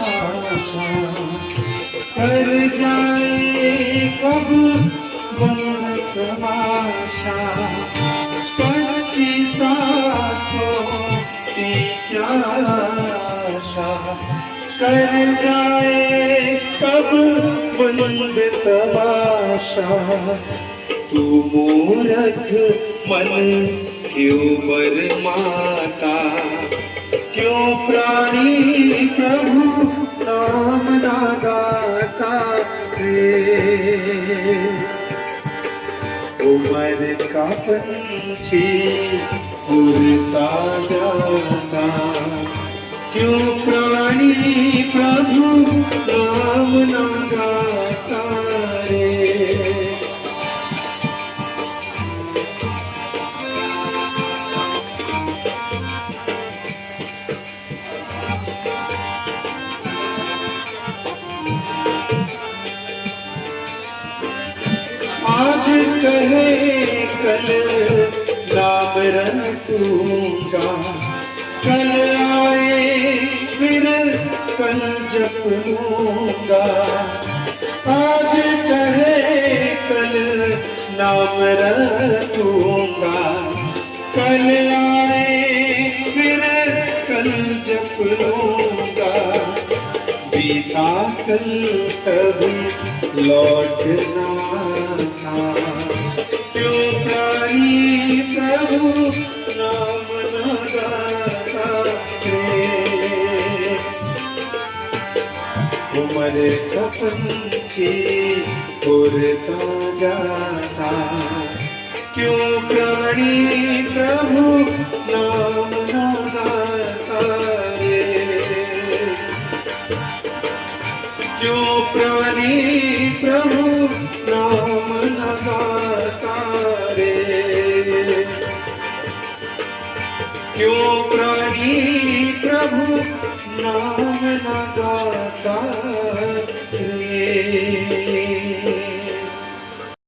आशा कर जाए कब बंद तमाशा। कच्ची सांसों की क्या आशा कर जाए कब बंद तमाशा। तू मूर्ख मन क्यों बरमाता, क्यों प्राणी प्रभु नाम ना गाता रे। उमर का पंछी उड़ता जाता, क्यों प्राणी प्रभु नाम ना गाता रे। आज कहे कल नाम रटूंगा, कल आए फिर कल जप लूंगा। आज कहे कल नाम रटूंगा, कल आए फिर कल जप लूंगा। बीता कल कभी लौटना था, क्यों प्राणी प्रभु नाम न गाता रे। उमर का पंछी उड़ता जाता, क्यों प्राणी प्रभु नाम न गाता रे। क्यों प्राणी प्रभु नाम न गाता रे। क्यों प्राणी प्रभु नाम न गाता।